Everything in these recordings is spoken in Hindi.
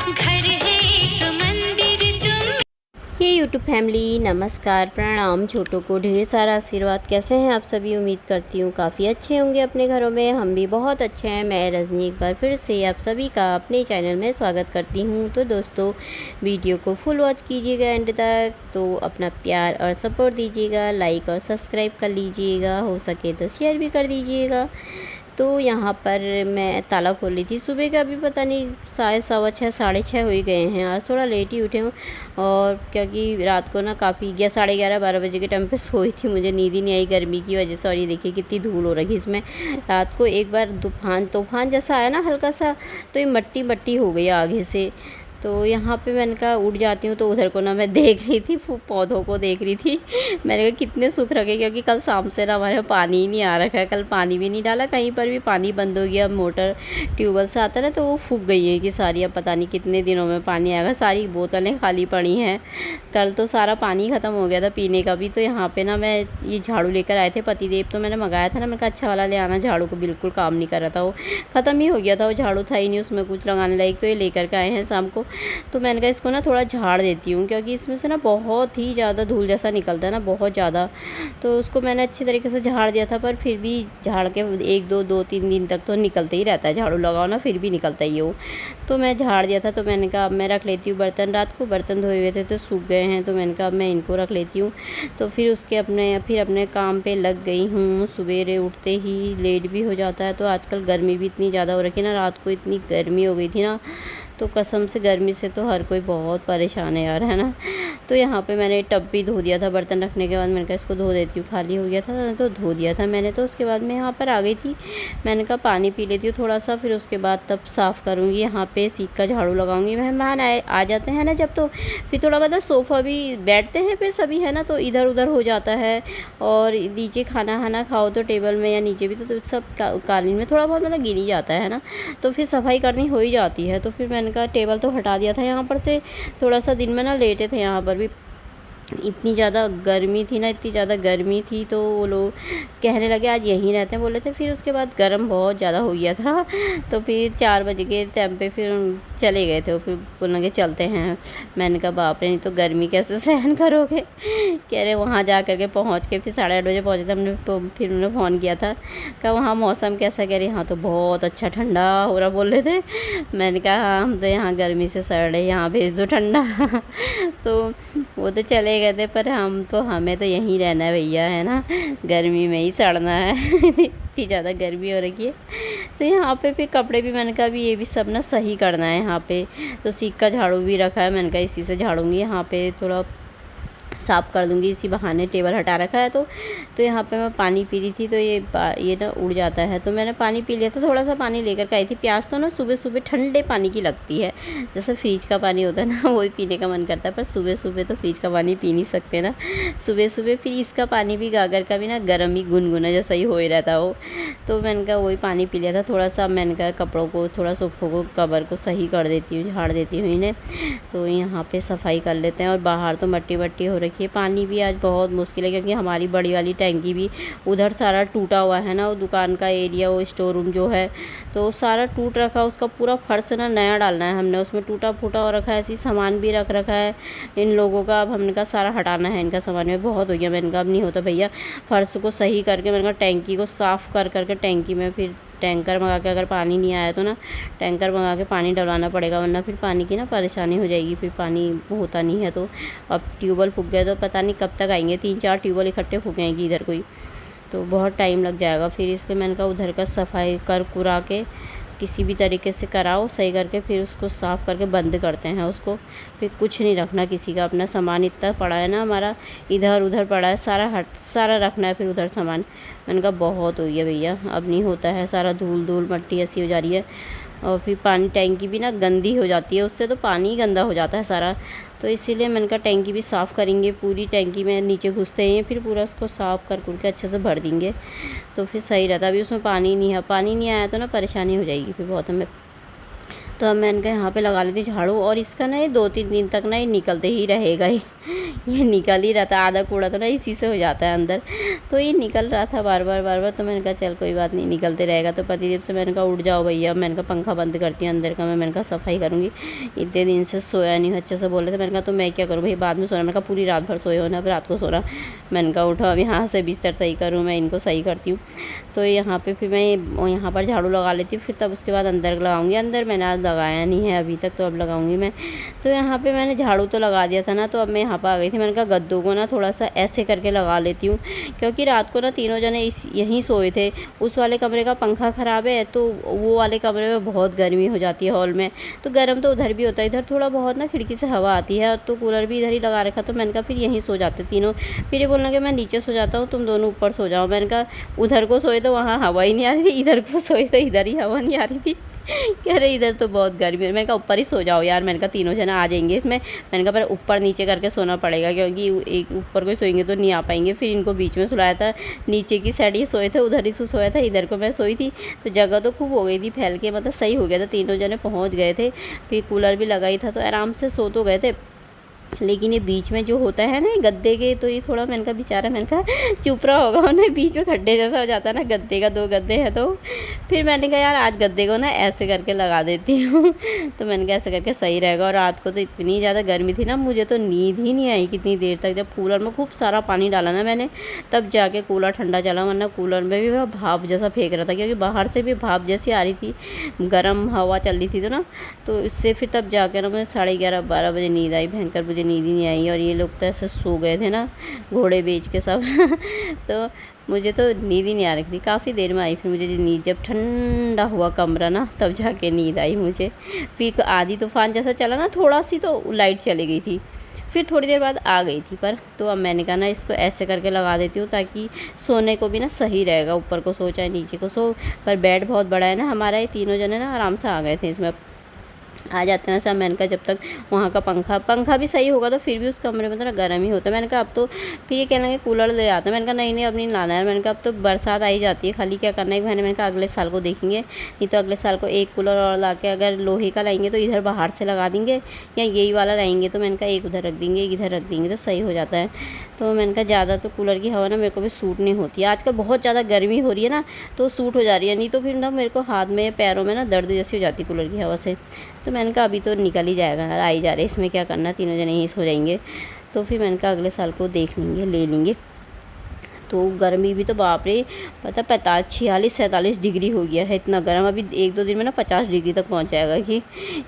घर है एक मंदिर तुम। ये यूट्यूब फैमिली नमस्कार प्रणाम। छोटों को ढेर सारा आशीर्वाद। कैसे हैं आप सभी? उम्मीद करती हूँ काफ़ी अच्छे होंगे अपने घरों में। हम भी बहुत अच्छे हैं। मैं रजनी एक बार फिर से आप सभी का अपने चैनल में स्वागत करती हूँ। तो दोस्तों, वीडियो को फुल वॉच कीजिएगा एंड तक। तो अपना प्यार और सपोर्ट दीजिएगा, लाइक और सब्सक्राइब कर लीजिएगा, हो सके तो शेयर भी कर दीजिएगा। तो यहाँ पर मैं ताला खोल ली थी सुबह का, अभी पता नहीं शायद 6:15 6:30 हो ही गए हैं। आज थोड़ा लेट ही उठे हूँ, और क्योंकि रात को ना काफ़ी 11 साढ़े 11 12 बजे के टाइम पे सोई थी, मुझे नींद ही नहीं आई गर्मी की वजह से। और ये देखिए कितनी धूल हो रखी इसमें। रात को एक बार तूफान जैसा आया ना हल्का सा, तो ये मट्टी मट्टी हो गई आगे से। तो यहाँ पे मैंने कहा उठ जाती हूँ, तो उधर को ना मैं देख रही थी, पौधों को देख रही थी। मैंने कहा कितने सूख रखे, क्योंकि कल शाम से ना हमारे यहाँ पानी ही नहीं आ रखा है। कल पानी भी नहीं डाला, कहीं पर भी पानी बंद हो गया। मोटर ट्यूबवेल से आता है ना, तो वो फूक गई है कि सारी। अब पता नहीं कितने दिनों में पानी आएगा। सारी बोतलें खाली पड़ी हैं। कल तो सारा पानी ख़त्म हो गया था पीने का भी। तो यहाँ पे ना मैं ये झाड़ू लेकर आए थे पतिदेव, तो मैंने मंगाया था ना, मैंने कहा अच्छा वाला ले आना। झाड़ू को बिल्कुल काम नहीं कर रहा था, वो ख़त्म ही हो गया था। वो झाड़ू था ही नहीं उसमें कुछ लगाने लायक। तो ये लेकर के आए हैं शाम को। तो मैंने कहा इसको ना थोड़ा झाड़ देती हूँ, क्योंकि इसमें से ना बहुत ही ज़्यादा धूल जैसा निकलता है ना, बहुत ज़्यादा। तो उसको मैंने अच्छी तरीके से झाड़ दिया था, पर फिर भी झाड़ के 1 2 2 3 दिन तक तो निकलते ही रहता है। झाड़ू लगाओ ना फिर भी निकलता ही हो। तो मैं झाड़ दिया था। तो मैंने कहा अब मैं रख लेती हूँ बर्तन। रात को बर्तन धोए हुए थे तो सूख गए हैं, तो मैंने कहा अब मैं इनको रख लेती हूँ। तो फिर उसके अपने काम पे लग गई हूँ। सवेरे उठते ही लेट भी हो जाता है। तो आजकल गर्मी भी इतनी ज़्यादा हो रखी है ना, रात को इतनी गर्मी हो गई थी ना, तो कसम से गर्मी से तो हर कोई बहुत परेशान है यार, है ना। तो यहाँ पे मैंने टब भी धो दिया था बर्तन रखने के बाद। मैंने कहा इसको धो देती हूँ, खाली हो गया था तो धो दिया था मैंने। तो उसके बाद मैं यहाँ पर आ गई थी। मैंने कहा पानी पी लेती हूँ थोड़ा सा, फिर उसके बाद तब साफ़ करूँगी। यहाँ पे सीख का झाड़ू लगाऊंगी। मेहमान आ जाते हैं ना जब, तो फिर थोड़ा मतलब सोफ़ा भी बैठते हैं पे सभी, है ना, तो इधर उधर हो जाता है। और नीचे खाना खाओ तो टेबल में या नीचे भी तो सब कालीन में थोड़ा बहुत मतलब गिर ही जाता है ना, तो फिर सफाई करनी हो ही जाती है। तो फिर मैंने कहा टेबल तो हटा दिया था यहाँ पर से। थोड़ा सा दिन में ना लेटे थे यहाँ पर भी। इतनी ज़्यादा गर्मी थी ना, इतनी ज़्यादा गर्मी थी, तो वो लोग कहने लगे आज यहीं रहते हैं बोले थे। फिर उसके बाद गर्म बहुत ज़्यादा हो गया था। तो फिर 4 बजे के टाइम पे फिर चले गए थे। फिर बोलने लगे चलते हैं। मैंने कहा बाप रे, नहीं तो गर्मी कैसे सहन करोगे। कह रहे वहाँ जा करके पहुँच के फिर 8:30 बजे पहुँचे थे हमने। तो फिर उन्होंने फ़ोन किया था, कहा वहाँ मौसम कैसा। कह रहे यहाँ तो बहुत अच्छा ठंडा हो रहा बोल रहे थे। मैंने कहा हाँ हम तो यहाँ गर्मी से सड़ रहे, यहाँ भेज दो ठंडा। तो वो तो चले गए थे, पर हमें तो यहीं रहना है भैया, है ना, गर्मी में ही सड़ना है। इतनी ज़्यादा गर्मी हो रही है। तो यहाँ पे फिर कपड़े भी मैंने कहा भी ये भी सब ना सही करना है यहाँ पे। तो सीख का झाड़ू भी रखा है, मैंने कहा इसी से झाड़ूंगी। यहाँ पे थोड़ा साफ़ कर दूँगी, इसी बहाने टेबल हटा रखा है। तो यहाँ पे मैं पानी पी रही थी, तो ये ना उड़ जाता है। तो मैंने पानी पी लिया था, थोड़ा सा पानी लेकर के आई थी। प्यास तो ना सुबह सुबह ठंडे पानी की लगती है, जैसे फ्रिज का पानी होता है ना, वही पीने का मन करता है। पर सुबह सुबह तो फ्रिज का पानी पी नहीं सकते ना सुबह सुबह। फिर इसका पानी भी गागर का भी ना गर्म ही गुनगुना जैसा ही हो ही रहता वो। तो मैंने कहा वही पानी पी लिया था थोड़ा सा। मैंने कहा कपड़ों को थोड़ा सोफ़ों को कवर को सही कर देती हूँ, झाड़ देती हूँ इन्हें। तो यहाँ पे सफाई कर लेते हैं। और बाहर तो मट्टी मट्टी हो रखी है। पानी भी आज बहुत मुश्किल है, क्योंकि हमारी बड़ी वाली टैंकी भी उधर सारा टूटा हुआ है ना, वो दुकान का एरिया, वो स्टोर रूम जो है, तो सारा टूट रखा। उसका पूरा फर्श ना नया डालना है हमने, उसमें टूटा फूटा हो रखा है। ऐसी सामान भी रख रखा है इन लोगों का। अब हमने कहा सारा हटाना है इनका सामान में, बहुत हो गया। मैंने कहा अब नहीं होता भैया, फर्श को सही करके मैंने कहा टैंकी को साफ़ कर करके टैंकी में फिर टैंकर मंगा के, अगर पानी नहीं आया तो ना टैंकर मंगा के पानी डलवाना पड़ेगा, वरना फिर पानी की ना परेशानी हो जाएगी। फिर पानी होता नहीं है। तो अब ट्यूबवेल फूक गए, तो पता नहीं कब तक आएंगे। 3 4 ट्यूबवेल इकट्ठे फूकेंगे इधर कोई, तो बहुत टाइम लग जाएगा। फिर इसलिए मैंने कहा उधर का सफाई कर कुरा के किसी भी तरीके से कराओ सही करके, फिर उसको साफ़ करके बंद करते हैं उसको। फिर कुछ नहीं रखना किसी का। अपना सामान इतना पड़ा है ना हमारा, इधर उधर पड़ा है, सारा रखना है फिर उधर सामान। मैंने कहा बहुत हो गया भैया, अब नहीं होता है। सारा धूल धूल मट्टी ऐसी हो जा रही है। और फिर पानी टैंकी भी ना गंदी हो जाती है उससे, तो पानी ही गंदा हो जाता है सारा। तो इसीलिए मैंने कहा टैंकी भी साफ़ करेंगे। पूरी टैंकी में नीचे घुसते हैं, फिर पूरा उसको साफ़ कर के अच्छे से भर देंगे, तो फिर सही रहता। अभी उसमें पानी नहीं है, पानी नहीं आया तो ना परेशानी हो जाएगी फिर बहुत हमें। तो अब मैंने कहा यहाँ पे लगा लेती हूँ झाड़ू, और इसका ना ये 2-3 दिन तक ना ये निकलते ही रहेगा ही ये निकल ही रहता है, आधा कूड़ा तो ना इसी से हो जाता है अंदर। तो ये निकल रहा था बार बार, तो मैंने कहा चल कोई बात नहीं, निकलते रहेगा। तो पतिदेव से मैंने कहा उठ जाओ भैया, मैंने कहा पंखा बंद करती हूँ अंदर का, मैंने कहा सफाई करूँगी, इतने दिन से सोया नहीं अच्छे से बोले थे। मैंने कहा तो मैं क्या करूँ भाई, बाद में सोना। मैंने कहा पूरी रात भर सोए हो ना, अब रात को सोना। मैंने कहा उठो अब यहाँ से बिस्तर सही करूँ, मैं इनको सही करती हूँ। तो यहाँ पे फिर मैं यहाँ पर झाड़ू लगा लेती हूँ, फिर तब उसके बाद अंदर लगाऊंगी। अंदर मैंने आज लगाया नहीं है अभी तक, तो अब लगाऊंगी मैं। तो यहाँ पे मैंने झाड़ू तो लगा दिया था ना, तो अब मैं यहाँ पर आ गई थी। मैंने कहा गद्दों को ना थोड़ा सा ऐसे करके लगा लेती हूँ, क्योंकि रात को ना तीनों जने यहीं सोए थे। उस वाले कमरे का पंखा ख़राब है, तो वो वाले कमरे में बहुत गर्मी हो जाती है हॉल में, तो गर्म तो उधर भी होता है, इधर थोड़ा बहुत ना खिड़की से हवा आती है, तो कूलर भी इधर ही लगा रखा। तो मैंने कहा फिर यहीं सो जाते तीनों। फिर ये बोलना कि मैं नीचे सो जाता हूँ, तुम दोनों ऊपर सो जाओ। मैंने कहा उधर को सोए तो वहाँ हवा ही नहीं आ रही थी, इधर को सोए तो इधर ही हवा नहीं आ रही थी। कह रहे इधर तो बहुत गर्मी है। मैंने कहा ऊपर ही सो जाओ यार, मैंने कहा तीनों जना आ जाएंगे इसमें। मैंने कहा पर ऊपर नीचे करके सोना पड़ेगा, क्योंकि एक ऊपर को सोएंगे तो नहीं आ पाएंगे। फिर इनको बीच में सुलाया था, नीचे की साइड ये सोए थे, उधर ही सोया था, इधर को मैं सोई थी। तो जगह तो खूब हो गई थी फैल के, मतलब सही हो गया था, तीनों जने पहुँच गए थे। फिर कूलर भी लगा ही था, तो आराम से सो तो गए थे। लेकिन ये बीच में जो होता है ना गद्दे के, तो ये थोड़ा मैंने कहा बेचारा, मैंने कहा चुप रहा होगा, उन्हें बीच में खड्डे जैसा हो जाता है ना गद्दे का, 2 गद्दे हैं। तो फिर मैंने कहा यार आज गद्दे को ना ऐसे करके लगा देती हूँ तो मैंने कहा ऐसे करके सही रहेगा। और रात को तो इतनी ज़्यादा गर्मी थी ना, मुझे तो नींद ही नहीं आई कितनी देर तक। जब कूलर में खूब सारा पानी डाला ना मैंने, तब जाके कूलर ठंडा चला, वरना कूलर में भी भाप जैसा फेंक रहा था, क्योंकि बाहर से भी भाप जैसी आ रही थी, गर्म हवा चल रही थी। तो ना तो इससे फिर तब जाके ना मुझे 11:30-12 बजे नींद आई, भयंकर मुझे नींद ही नहीं आई। और ये लोग तो ऐसे सो गए थे ना घोड़े बेच के सब तो मुझे तो नींद ही नहीं आ रही थी। काफ़ी देर में आई फिर मुझे नींद, जब ठंडा हुआ कमरा ना, तब जाके नींद आई मुझे। फिर आधी तूफान जैसा चला ना, थोड़ा सी तो लाइट चली गई थी, फिर थोड़ी देर बाद आ गई थी। पर तो अब मैंने कहा ना इसको ऐसे करके लगा देती हूँ, ताकि सोने को भी ना सही रहेगा, ऊपर को सो चाहे नीचे को सो। पर बेड बहुत बड़ा है ना हमारा, ये तीनों जने ना आराम से आ गए थे इसमें, आ जाते हैं सब। मैंने कहा जब तक वहाँ का पंखा भी सही होगा, तो फिर भी उस कमरे में तो ना गर्म ही होता है। मैंने कहा अब तो फिर ये कहने लगे कूलर ले आते हैं। मैंने कहा नहीं अब नहीं लाना है। मैंने कहा अब तो बरसात आई जाती है, खाली क्या करना है भाई। मैंने कहा अगले साल को देखेंगे, नहीं तो अगले साल को एक कूलर और ला के, अगर लोहे का लाएंगे तो इधर बाहर से लगा देंगे, या यही वाला लाएंगे तो मैंने कहा एक उधर रख देंगे, एक इधर रख देंगे, तो सही हो जाता है। तो मैंने कहा ज़्यादा तो कूलर की हवा ना मेरे को भी सूट नहीं होती है। आजकल बहुत ज़्यादा गर्मी हो रही है ना, तो सूट हो जा रही है, नहीं तो फिर ना मेरे को हाथ में पैरों में ना दर्द जैसी हो जाती है कूलर की हवा से। तो मैंने कहा अभी तो निकल ही जाएगा, आ ही जा रहे, इसमें क्या करना, तीनों जने यहीं सो जाएंगे। तो फिर मैंने कहा अगले साल को देख लेंगे, ले लेंगे। तो गर्मी भी तो बाप रे, पता 45-46-47 डिग्री हो गया है, इतना गर्म। अभी 1-2 दिन में ना 50 डिग्री तक पहुंच जाएगा, कि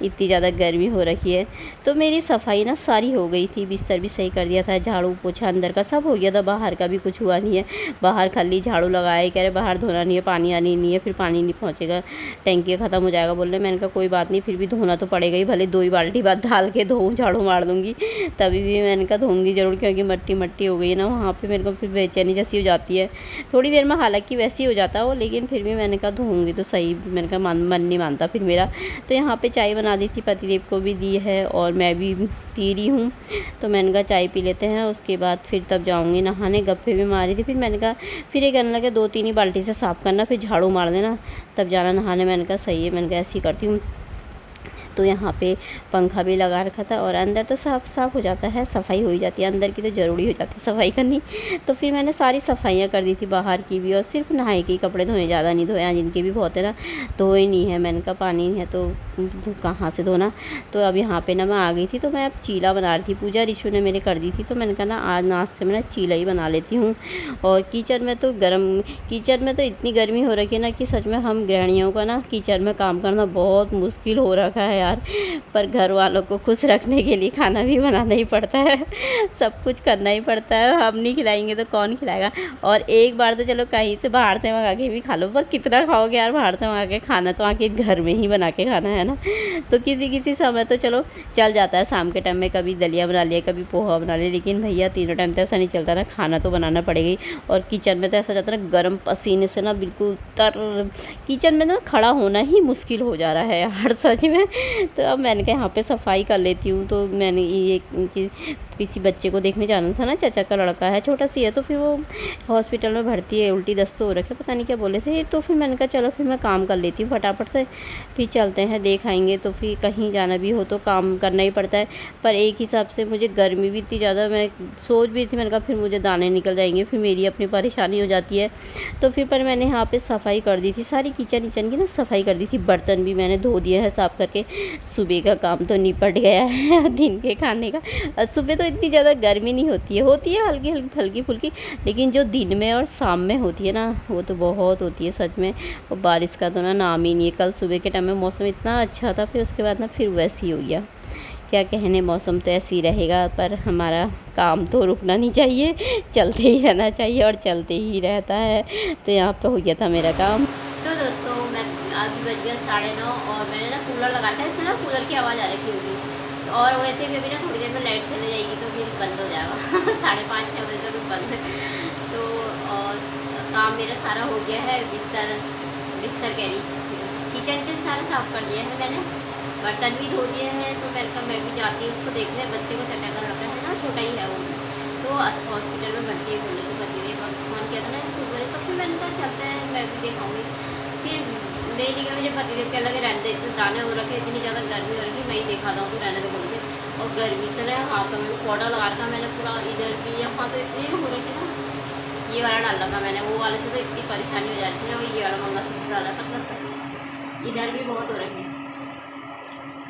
इतनी ज़्यादा गर्मी हो रखी है। तो मेरी सफाई ना सारी हो गई थी, बिस्तर भी सही कर दिया था, झाड़ू पोछा अंदर का सब हो गया था, बाहर का भी कुछ हुआ नहीं है। बाहर खाली झाड़ू लगाए, कह रहे बाहर धोना नहीं है, पानी आनी नहीं है, फिर पानी नहीं पहुँचेगा, टैंकी ख़त्म हो जाएगा बोल रहे। मैंने कहा कोई बात नहीं, फिर भी धोना तो पड़ेगा ही, भले 2 ही बाल्टी बाद डाल के धोऊँ, झाड़ू मार दूँगी, तभी भी मैंने कहा धोऊँगी ज़रूर, क्योंकि मट्टी मट्टी हो गई है ना वहाँ पर, मेरे को फिर बेचैनी जैसी हो जाती है थोड़ी देर में। हालांकि वैसे ही हो जाता है वो, लेकिन फिर भी मैंने कहा धोऊंगी तो सही, मैंने कहा मन नहीं मानता फिर मेरा। तो यहाँ पे चाय बना दी थी, पतिदेव को भी दी है, और मैं भी पी रही हूँ। तो मैंने कहा चाय पी लेते हैं, उसके बाद फिर तब जाऊँगी नहाने। गप्पे भी मारी थी, फिर मैंने कहा फिर ये कहने लगे 2-3 ही बाल्टी से साफ़ करना, फिर झाड़ू मार देना, तब जाना नहाने। मैंने कहा सही है, मैंने कहा ऐसी करती हूँ। तो यहाँ पे पंखा भी लगा रखा था, और अंदर तो साफ़ हो जाता है, सफाई हो ही जाती है, अंदर की तो ज़रूरी हो जाती है सफाई करनी। तो फिर मैंने सारी सफाइयाँ कर दी थी, बाहर की भी, और सिर्फ नहाए के कपड़े धोए, ज़्यादा नहीं धोए, जिनके भी बहुत है ना धोए नहीं है। मैंने कहा पानी नहीं है तो कहाँ से धोना। तो अब यहाँ पे ना मैं आ गई थी, तो मैं अब चीला बना रही थी, पूजा रिशु ने मेरे कर दी थी। तो मैंने कहा ना आज नाश्ते में ना चीला ही बना लेती हूँ। और किचन में तो इतनी गर्मी हो रखी है ना, कि सच में हम गृहिणियों का ना किचन में काम करना बहुत मुश्किल हो रखा है यार। पर घर वालों को खुश रखने के लिए खाना भी बनाना ही पड़ता है, सब कुछ करना ही पड़ता है। हम नहीं खिलाएंगे तो कौन खिलाएगा। और एक बार तो चलो कहीं से बाहर से मंगा के भी खा लो, पर कितना खाओगे यार बाहर से मंगा के, खाना तो आके घर में ही बना के खाना है ना। तो किसी समय तो चलो चल जाता है, शाम के टाइम में कभी दलिया बना लिया, कभी पोहा बना लिया, लेकिन भैया तीनों टाइम तो ऐसा नहीं चलता ना, खाना तो बनाना पड़ेगा ही। और किचन में तो ऐसा जाता है ना, गर्म पसीने से ना बिल्कुल किचन में ना खड़ा होना ही मुश्किल हो जा रहा है यार सच में। तो अब मैंने कहा यहाँ पे सफाई कर लेती हूँ। तो मैंने ये किसी बच्चे को देखने जाना था ना, चाचा का लड़का है, छोटा सी है, तो फिर वो हॉस्पिटल में भर्ती है, उल्टी दस्त हो रखे, पता नहीं क्या बोले थे। तो फिर मैंने कहा चलो फिर मैं काम कर लेती हूँ फटाफट से, फिर चलते हैं देख आएंगे। तो फिर कहीं जाना भी हो तो काम करना ही पड़ता है। पर एक हिसाब से मुझे गर्मी भी इतनी ज़्यादा, मैं सोच भी थी, मैंने कहा फिर मुझे दाने निकल जाएंगे, फिर मेरी अपनी परेशानी हो जाती है। तो फिर पर मैंने यहाँ पे सफाई कर दी थी, सारी किचन की ना सफाई कर दी थी, बर्तन भी मैंने धो दिए हैं साफ़ करके। सुबह का काम तो निपट गया है दिन के खाने का। और सुबह तो इतनी ज़्यादा गर्मी नहीं होती है हल्की फुल्की, लेकिन जो दिन में और शाम में होती है ना, वो तो बहुत होती है सच में। और बारिश का तो ना नाम ही नहीं है। कल सुबह के टाइम में मौसम इतना अच्छा था, फिर उसके बाद ना फिर वैसे ही हो गया। क्या कहने, मौसम तो ऐसे ही रहेगा, पर हमारा काम तो रुकना नहीं चाहिए, चलते ही रहना चाहिए और चलते ही रहता है। तो यहाँ पे हो गया था मेरा काम। तो दोस्तों मैं अभी बज गया 9:30 और मैंने ना कूलर लगा था, इसमें ना कूलर की आवाज़ आ रखी होगी। और वैसे भी अभी ना थोड़ी देर में लाइट चले जाएगी तो फिर बंद हो जाएगा 5:30-6 बजे तक बंद। तो और काम मेरा सारा हो गया है, बिस्तर कह रही, किचन सारा साफ़ कर दिया है मैंने, बर्तन भी धो दिए हैं। तो मैंने कहा मैं भी जाती हूँ उसको देखने, बच्चे को चचा का लड़का है ना, छोटा ही है वो, तो हॉस्पिटल में भर्ती है, बोले तो पति फोन किया था ना सुबह। तो फिर मैंने कहा चलते हैं, मैं भी दिखाऊँगी। फिर ले लिया मुझे पतिदेव क्या लगे रहने दे, इतने दाने हो रखे, इतनी ज़्यादा गर्मी हो रही, मैं ही देखा था तो रहने दे बोले थे। और गर्मी से ना हाथों में पाउडर लगा रखा मैंने पूरा, इधर भी यहाँ तो इतनी हो रही थी ना, ये वाला डाल रखा मैंने, वो वाले से तो इतनी परेशानी हो जाती थी ना, वो ये वाला मंगलसूत्र डाला था, इधर भी बहुत हो रही है।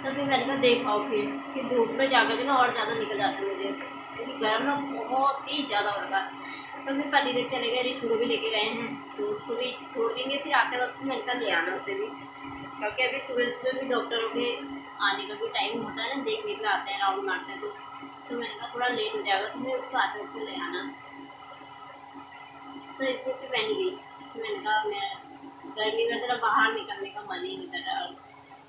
तो फिर मैंने कहा देखा फिर धूप में जाकर भी ना और ज़्यादा निकल जाता है मुझे, क्योंकि गर्म ना बहुत ही ज़्यादा हो रहा है। तो फिर पतिदेव चले गए, रिशु को भी लेके गए हैं, तो उसको भी छोड़ देंगे। फिर आते वक्त मैंने कहा ले आना उसे भी, क्योंकि अभी सुबह भी डॉक्टरों के आने का भी टाइम होता है ना, देखने के लिए आते हैं, राउंड मारते हैं। तो मैंने कहा थोड़ा लेट हो जाएगा, तो मैं उसको आते वक्त ले आना। तो इसको फिर मैं नहीं गई, मैंने कहा मैं गर्मी में ज़रा बाहर निकलने का मन ही नहीं कर रहा,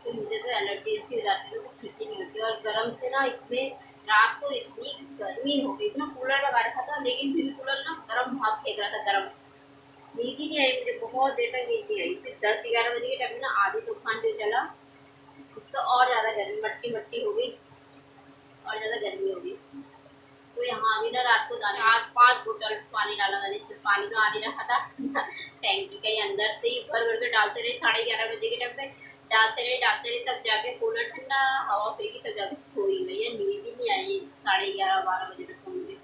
तो मुझे तो एलर्जी ऐसी हो जाती है, तो ठीक ही नहीं होती। और गर्म से ना इतने रात को इतनी गर्मी हो गई, इतना कूलर लगा रखा था, लेकिन फिर कूलर ना गर्म भाप फेंक रहा था, गर्म नींद ही नहीं आई मुझे, बहुत देर तक नींद नहीं आई। फिर 10-11 बजे के टाइम में ना आधी तूफान जो चला, उससे और ज़्यादा गर्मी मट्टी हो गई, और ज़्यादा गर्मी हो गई। तो यहाँ अभी ना रात को 4-5 बोतल पानी डाला मैंने, इसमें पानी तो आ नहीं रहा था टैंकी के अंदर से ही भर के डालते रहे, 11:30 बजे के टाइम पे डालते रहे, तब जाके कूलर ठंडा हवा फेंकी, तब जाके सोई मैं, या नींद भी नहीं आई 11:30-12 बजे तक मुझे।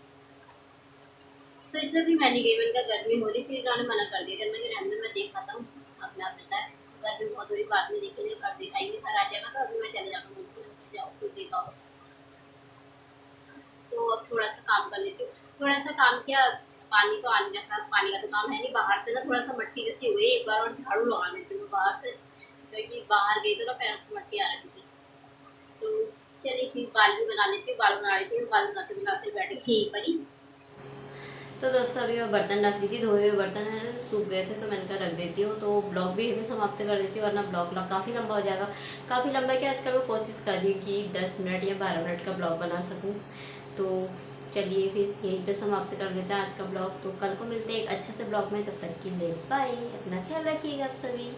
तो इसलिए भी मैं नहीं गई, मैंने कहा गर्मी हो रही, फिर इन्होंने मना कर दिया, गर्मी के रहने मैं देख आता हूँ अपना रहता है, गर्मी बहुत हो रही, बाद में देखेंगे, घर दिखाएंगे, घर आ जाएगा। तो अभी मैं चले जाता हूँ, जाओ फिर देखा। तो अब थोड़ा सा काम कर लेती हूँ, थोड़ा सा काम किया, पानी तो आ नहीं रहा, पानी का तो काम है नहीं, बाहर से ना थोड़ा सा मट्टी जैसी हुई, एक बार और झाड़ू लगा देती हूँ बाहर से, क्योंकि बाहर गई तो ना पैर में मट्टी आ रही थी। तो चलिए फिर बाल भी बना लेती हूँ, बाल बनाते बैठ गई यहीं पर ही। तो दोस्तों अभी मैं बर्तन रख दी थी, धोए हुए बर्तन है, सूख गए थे, तो मैंने कहा रख देती हूँ। तो ब्लॉग भी हमें समाप्त कर देती हूँ, वरना ब्लॉग काफ़ी लंबा हो जाएगा, काफ़ी लंबा क्या, आजकल मैं कोशिश कर रही हूँ कि 10 मिनट या 12 मिनट का ब्लॉग बना सकूँ। तो चलिए फिर यहीं पे समाप्त कर देते हैं आज का ब्लॉग। तो कल को मिलते हैं एक अच्छे से ब्लॉग में, तब तक के लिए बाय, अपना ख्याल रखिएगा आप सभी।